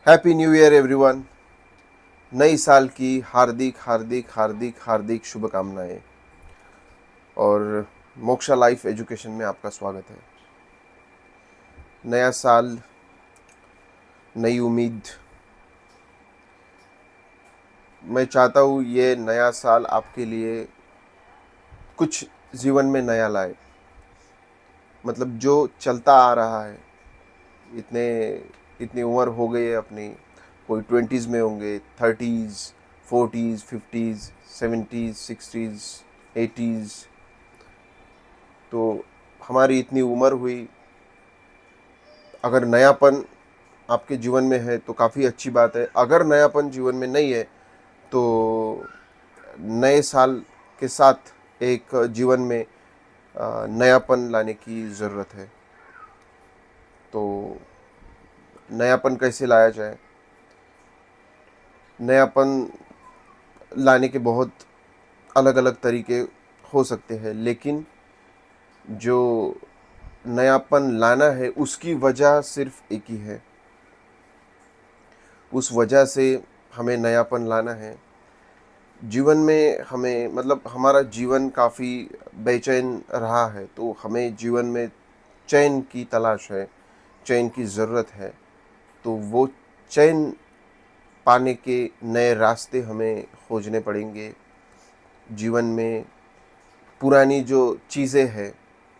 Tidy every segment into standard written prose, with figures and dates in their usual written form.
Happy new year everyone. नई साल की हार्दिक हार्दिक हार्दिक हार्दिक शुभकामनाएं और मोक्षा लाइफ एजुकेशन में आपका स्वागत है। नया साल, नई उम्मीद। मैं चाहता हूँ ये नया साल आपके लिए कुछ जीवन में नया लाए। मतलब जो चलता आ रहा है, इतने इतनी उम्र हो गई है अपनी। कोई 20s में होंगे, 30s, 40s, 50s, 70s, 60s, 80s। तो हमारी इतनी उम्र हुई, अगर नयापन आपके जीवन में है तो काफ़ी अच्छी बात है। अगर नयापन जीवन में नहीं है तो नए साल के साथ एक जीवन में नयापन लाने की ज़रूरत है। तो नयापन कैसे लाया जाए? नयापन लाने के बहुत अलग अलग तरीके हो सकते हैं, लेकिन जो नयापन लाना है उसकी वजह सिर्फ एक ही है। उस वजह से हमें नयापन लाना है। जीवन में हमें, मतलब हमारा जीवन काफ़ी बेचैन रहा है, तो हमें जीवन में चैन की तलाश है, चैन की ज़रूरत है। तो वो चैन पाने के नए रास्ते हमें खोजने पड़ेंगे। जीवन में पुरानी जो चीज़ें हैं,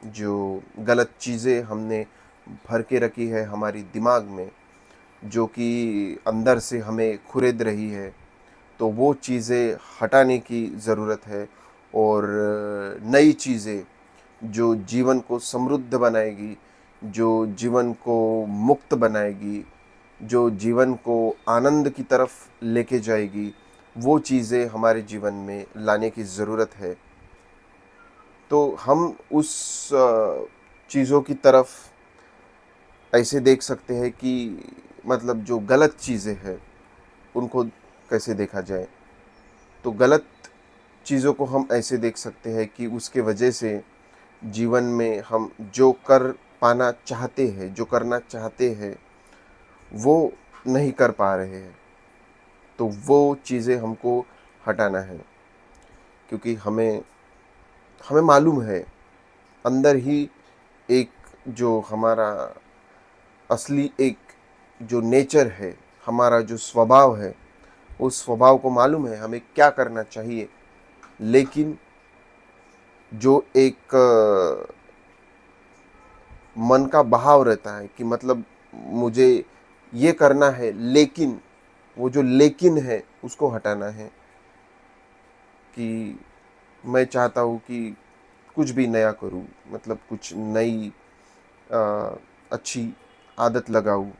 जो गलत चीज़ें हमने भर के रखी है हमारी दिमाग में, जो कि अंदर से हमें खुरेद रही है, तो वो चीज़ें हटाने की ज़रूरत है। और नई चीज़ें जो जीवन को समृद्ध बनाएगी, जो जीवन को मुक्त बनाएगी, जो जीवन को आनंद की तरफ लेके जाएगी, वो चीज़ें हमारे जीवन में लाने की ज़रूरत है। तो हम उस चीज़ों की तरफ ऐसे देख सकते हैं कि मतलब जो गलत चीज़ें हैं उनको कैसे देखा जाए। तो गलत चीज़ों को हम ऐसे देख सकते हैं कि उसके वजह से जीवन में हम जो कर पाना चाहते हैं, जो करना चाहते हैं, वो नहीं कर पा रहे हैं। तो वो चीज़ें हमको हटाना है, क्योंकि हमें हमें मालूम है अंदर ही एक जो हमारा असली एक जो नेचर है, हमारा जो स्वभाव है, उस स्वभाव को मालूम है हमें क्या करना चाहिए। लेकिन जो एक मन का बहाव रहता है कि मतलब मुझे ये करना है, लेकिन वो जो लेकिन है उसको हटाना है। कि मैं चाहता हूँ कि कुछ भी नया करूँ, मतलब कुछ नई अ, अच्छी आदत लगाऊँ।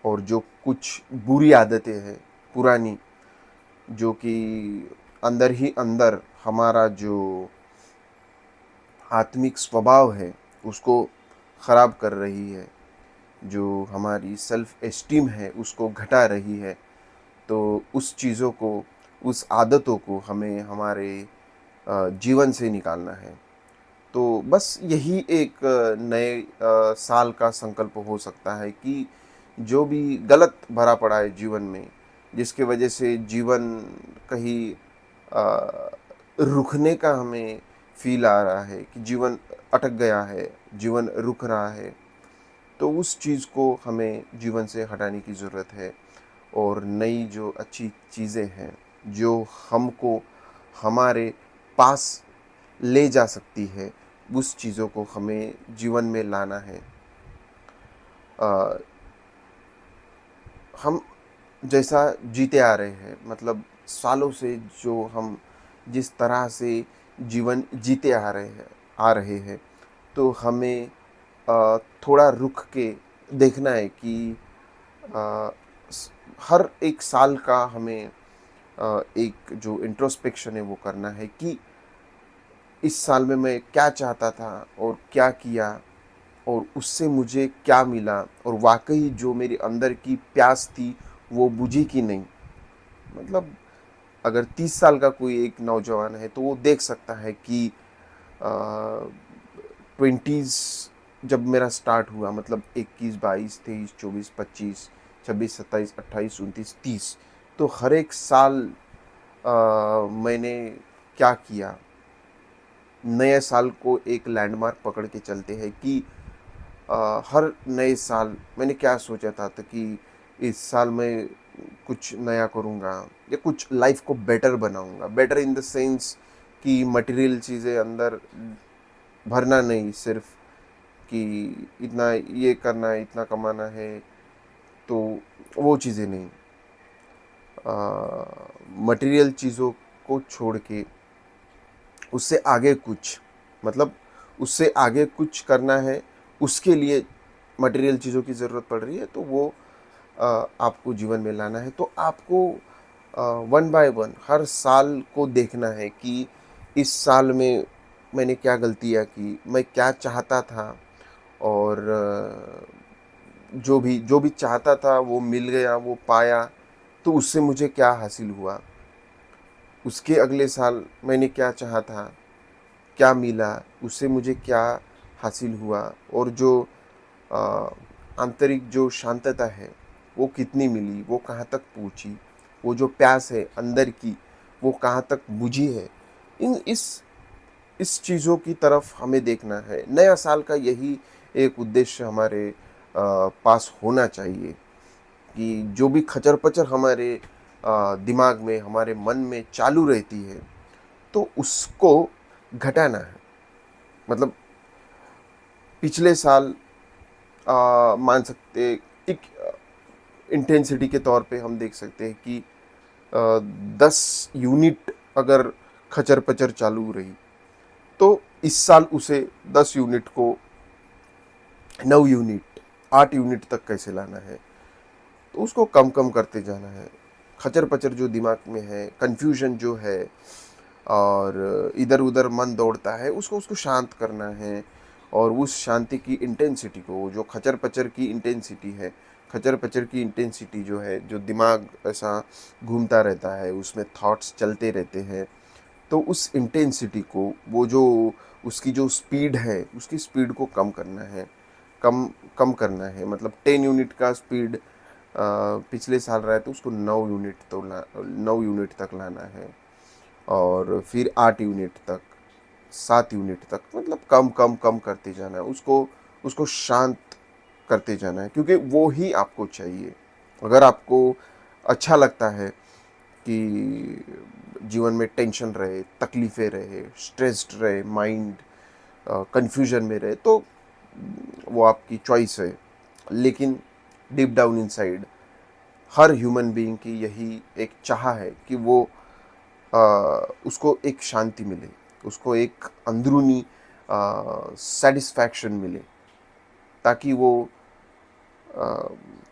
और जो कुछ बुरी आदतें हैं, पुरानी, जो कि अंदर ही अंदर हमारा जो आत्मिक स्वभाव है उसको ख़राब कर रही है, जो हमारी सेल्फ एस्टीम है उसको घटा रही है, तो उस चीज़ों को, उस आदतों को हमें हमारे जीवन से निकालना है। तो बस यही एक नए साल का संकल्प हो सकता है कि जो भी गलत भरा पड़ा है जीवन में, जिसके वजह से जीवन कहीं रुकने का हमें फील आ रहा है कि जीवन अटक गया है, जीवन रुक रहा है, तो उस चीज़ को हमें जीवन से हटाने की ज़रूरत है। और नई जो अच्छी चीज़ें हैं, जो हमको हमारे पास ले जा सकती है, उस चीज़ों को हमें जीवन में लाना है। अ, हम जैसा जीते आ रहे हैं, मतलब सालों से जो हम जिस तरह से जीवन जीते आ रहे हैं, तो हमें थोड़ा रुक के देखना है कि अ, हर एक साल का हमें एक जो इंट्रोस्पेक्शन है वो करना है कि इस साल में मैं क्या चाहता था और क्या किया, और उससे मुझे क्या मिला, और वाकई जो मेरे अंदर की प्यास थी वो बुझी कि नहीं। मतलब अगर 30 साल का कोई एक नौजवान है तो वो देख सकता है कि 20s जब मेरा स्टार्ट हुआ, मतलब 21, 22, 23, 24, 25, 26, 27, 28, 29, 30। तो हर एक साल मैंने क्या किया, नए साल को एक लैंडमार्क पकड़ के चलते हैं कि हर नए साल मैंने क्या सोचा था तो कि इस साल मैं कुछ नया करूँगा या कुछ लाइफ को बेटर बनाऊँगा। बेटर इन द सेंस कि मटेरियल चीज़ें अंदर भरना नहीं, सिर्फ कि इतना ये करना है, इतना कमाना है, तो वो चीज़ें नहीं। मटेरियल चीज़ों को छोड़ के उससे आगे कुछ, मतलब उससे आगे कुछ करना है, उसके लिए मटेरियल चीज़ों की ज़रूरत पड़ रही है, तो वो आपको जीवन में लाना है। तो आपको वन बाय वन हर साल को देखना है कि इस साल में मैंने क्या गलतियाँ की, मैं क्या चाहता था, और जो भी चाहता था वो मिल गया, वो पाया, तो उससे मुझे क्या हासिल हुआ। उसके अगले साल मैंने क्या चाहा था, क्या मिला, उससे मुझे क्या हासिल हुआ, और जो अ, आंतरिक जो शांतता है वो कितनी मिली, वो कहाँ तक पहुँची, वो जो प्यास है अंदर की वो कहाँ तक बुझी है। इन इस चीज़ों की तरफ हमें देखना है। नया साल का यही एक उद्देश्य हमारे पास होना चाहिए कि जो भी खचर-पचर हमारे दिमाग में, हमारे मन में चालू रहती है, तो उसको घटाना है। मतलब पिछले साल मान सकते एक इंटेंसिटी के तौर पे हम देख सकते हैं कि 10 यूनिट अगर खचर-पचर चालू रही, तो इस साल उसे 10 यूनिट को 9 यूनिट, 8 यूनिट तक कैसे लाना है, तो उसको कम-कम करते जाना है। खचर-पचर जो दिमाग में है, कन्फ्यूज़न जो है, और इधर-उधर मन दौड़ता है, उसको उसको शांत करना है। और उस शांति की इंटेंसिटी को, जो खचर-पचर की इंटेंसिटी है, खचर-पचर की इंटेंसिटी जो है, जो दिमाग ऐसा घूमता रहता है, उसमें थॉट्स चलते रहते हैं, तो उस इंटेंसिटी को, वो जो उसकी जो स्पीड है, उसकी स्पीड को कम करना है, कम कम करना है। मतलब 10 यूनिट का स्पीड पिछले साल रहा है, तो उसको 9 यूनिट तो 9 यूनिट तक लाना है, और फिर 8 यूनिट तक, 7 यूनिट तक, मतलब कम कम कम करते जाना है, उसको शांत करते जाना है, क्योंकि वो ही आपको चाहिए। अगर आपको अच्छा लगता है कि जीवन में टेंशन रहे, तकलीफ़ें रहे, स्ट्रेस्ड रहे माइंड, कन्फ्यूजन में रहे, तो वो आपकी चॉइस है। लेकिन डीप डाउन इनसाइड हर ह्यूमन बीइंग की यही एक चाह है कि वो अ, उसको एक शांति मिले, उसको एक अंदरूनी सेटिस्फैक्शन मिले, ताकि वो अ,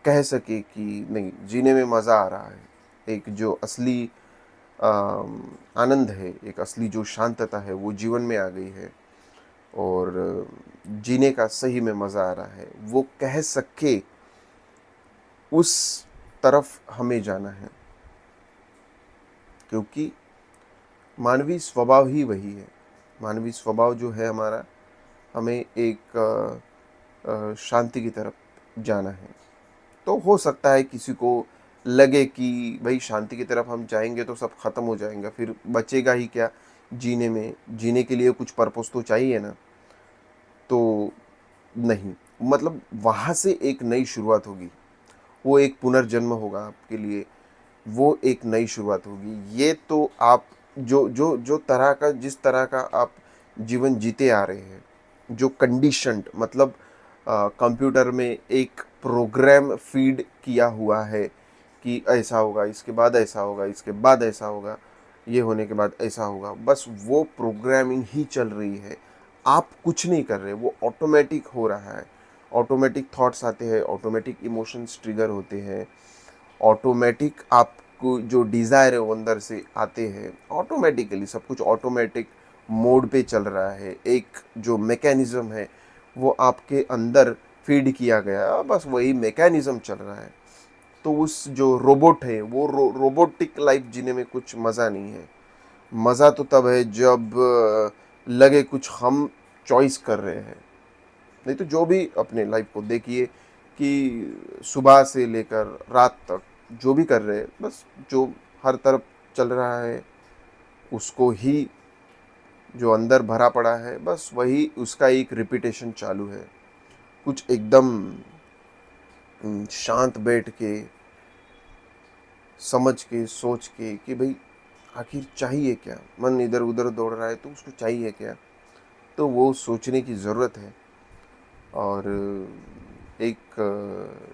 कह सके कि नहीं, जीने में मज़ा आ रहा है। एक जो असली आनंद है, एक असली जो शांतता है, वो जीवन में आ गई है, और जीने का सही में मज़ा आ रहा है, वो कह सके, उस तरफ हमें जाना है। क्योंकि मानवीय स्वभाव ही वही है। मानवीय स्वभाव जो है हमारा, हमें एक शांति की तरफ जाना है। तो हो सकता है किसी को लगे कि भाई शांति की तरफ हम जाएँगे तो सब ख़त्म हो जाएगा, फिर बचेगा ही क्या जीने में? जीने के लिए कुछ पर्पस तो चाहिए ना। तो नहीं, मतलब वहाँ से एक नई शुरुआत होगी। वो एक पुनर्जन्म होगा आपके लिए, वो एक नई शुरुआत होगी। ये तो आप जो तरह का, जिस तरह का आप जीवन जीते आ रहे हैं, जो कंडीशन्ड, मतलब कंप्यूटर में एक प्रोग्राम फ़ीड किया हुआ है कि ऐसा होगा, इसके बाद ऐसा होगा, इसके बाद ऐसा होगा, ये होने के बाद ऐसा होगा। बस वो प्रोग्रामिंग ही चल रही है। आप कुछ नहीं कर रहे, वो ऑटोमैटिक हो रहा है। ऑटोमैटिक थॉट्स आते हैं, ऑटोमैटिक इमोशंस ट्रिगर होते हैं, ऑटोमेटिक आपको जो डिज़ायर है वो अंदर से आते हैं। ऑटोमेटिकली सब कुछ ऑटोमेटिक मोड पे चल रहा है। एक जो मैकेनिज़्म है वो आपके अंदर फीड किया गया, बस वही मैकेनिज़्म चल रहा है। तो उस जो रोबोट है वो रोबोटिक लाइफ जीने में कुछ मज़ा नहीं है। मज़ा तो तब है जब लगे कुछ हम चॉइस कर रहे हैं। नहीं तो जो भी अपने लाइफ को देखिए कि सुबह से लेकर रात तक जो भी कर रहे हैं, बस जो हर तरफ चल रहा है उसको ही, जो अंदर भरा पड़ा है बस वही उसका एक रिपीटेशन चालू है। कुछ एकदम शांत बैठ के, समझ के, सोच के कि भाई आखिर चाहिए क्या? मन इधर उधर दौड़ रहा है तो उसको चाहिए क्या? तो वो सोचने की ज़रूरत है। और एक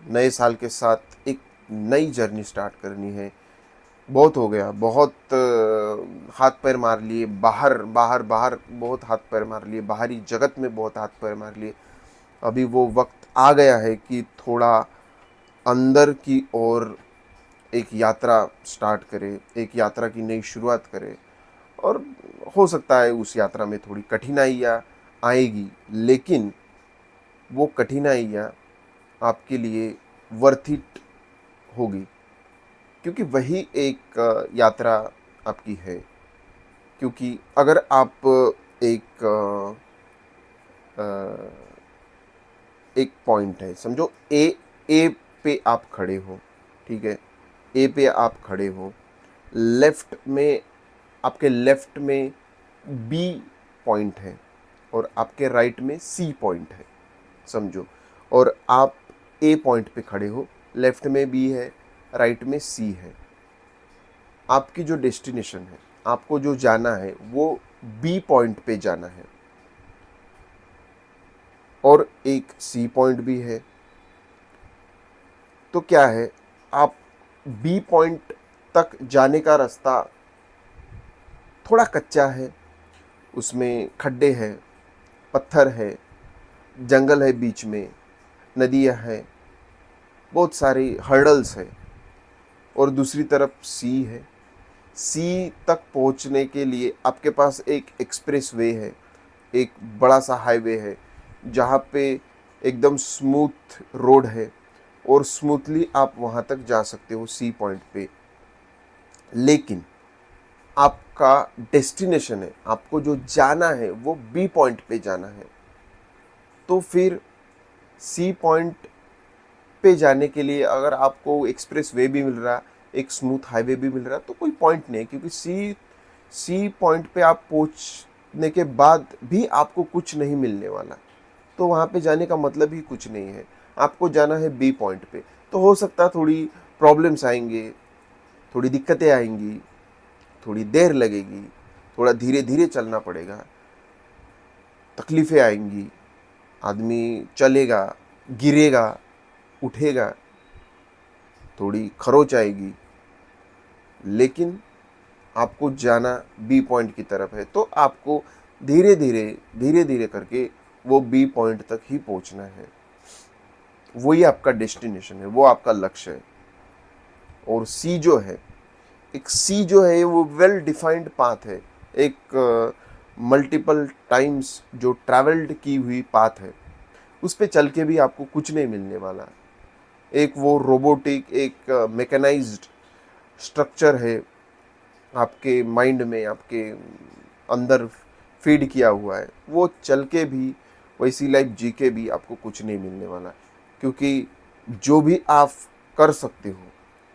नए साल के साथ एक नई जर्नी स्टार्ट करनी है। बहुत हो गया, बहुत हाथ पैर मार लिए, बाहर बाहर बाहर बहुत हाथ पैर मार लिए, बाहरी जगत में बहुत हाथ पैर मार लिए। अभी वो वक्त आ गया है कि थोड़ा अंदर की ओर एक यात्रा स्टार्ट करे, एक यात्रा की नई शुरुआत करे। और हो सकता है उस यात्रा में थोड़ी कठिनाइयाँ आएगी, लेकिन वो कठिनाइयाँ आपके लिए वर्थ इट होगी, क्योंकि वही एक यात्रा आपकी है। क्योंकि अगर आप एक एक पॉइंट है, समझो ए पे आप खड़े हो, ठीक है, ए पे आप खड़े हो, लेफ्ट में, आपके लेफ्ट में बी पॉइंट है और आपके राइट में सी पॉइंट है, समझो। और आप ए पॉइंट पे खड़े हो, लेफ्ट में बी है, राइट में सी है। आपकी जो डेस्टिनेशन है, आपको जो जाना है वो बी पॉइंट पे जाना है, और एक सी पॉइंट भी है। तो क्या है, आप बी पॉइंट तक जाने का रास्ता थोड़ा कच्चा है, उसमें खड्डे हैं, पत्थर है, जंगल है, बीच में नदियाँ हैं, बहुत सारी हर्डल्स है। और दूसरी तरफ सी है। सी तक पहुंचने के लिए आपके पास एक एक्सप्रेस वे है, एक बड़ा सा हाईवे है, जहाँ पे एकदम स्मूथ रोड है और स्मूथली आप वहाँ तक जा सकते हो सी पॉइंट पे। लेकिन आपका डेस्टिनेशन है, आपको जो जाना है वो बी पॉइंट पे जाना है। तो फिर सी पॉइंट पे जाने के लिए अगर आपको एक्सप्रेस वे भी मिल रहा, एक स्मूथ हाईवे भी मिल रहा, तो कोई पॉइंट नहीं, क्योंकि सी पॉइंट पे आप पहुंचने के बाद भी आपको कुछ नहीं मिलने वाला। तो वहाँ पे जाने का मतलब ही कुछ नहीं है। आपको जाना है बी पॉइंट पे। तो हो सकता है थोड़ी प्रॉब्लम्स आएंगे, थोड़ी दिक्कतें आएंगी, थोड़ी देर लगेगी, थोड़ा धीरे धीरे चलना पड़ेगा, तकलीफ़ें आएंगी, आदमी चलेगा, गिरेगा, उठेगा, थोड़ी खरोच आएगी, लेकिन आपको जाना बी पॉइंट की तरफ है। तो आपको धीरे धीरे करके वो बी पॉइंट तक ही पहुंचना है। वही आपका डेस्टिनेशन है, वो आपका लक्ष्य है। और सी जो है, एक सी जो है वो वेल डिफाइंड पाथ है, एक मल्टीपल टाइम्स जो ट्रैवल्ड की हुई पाथ है। उस पे चल के भी आपको कुछ नहीं मिलने वाला। एक वो रोबोटिक, एक मैकेनाइज्ड स्ट्रक्चर है आपके माइंड में, आपके अंदर फीड किया हुआ है। वो चल के भी, वैसी लाइफ जी के भी आपको कुछ नहीं मिलने वाला। क्योंकि जो भी आप कर सकते हो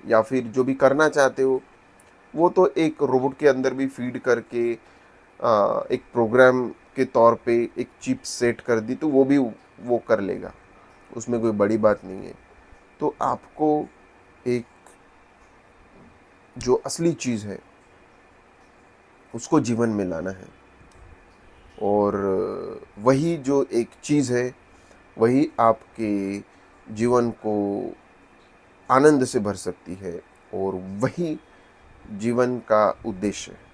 या फिर जो भी करना चाहते हो, वो तो एक रोबोट के अंदर भी फीड करके एक प्रोग्राम के तौर पे एक चिप सेट कर दी तो वो भी वो कर लेगा, उसमें कोई बड़ी बात नहीं है। तो आपको एक जो असली चीज़ है उसको जीवन में लाना है। और वही जो एक चीज़ है वही आपके जीवन को आनंद से भर सकती है, और वही जीवन का उद्देश्य है।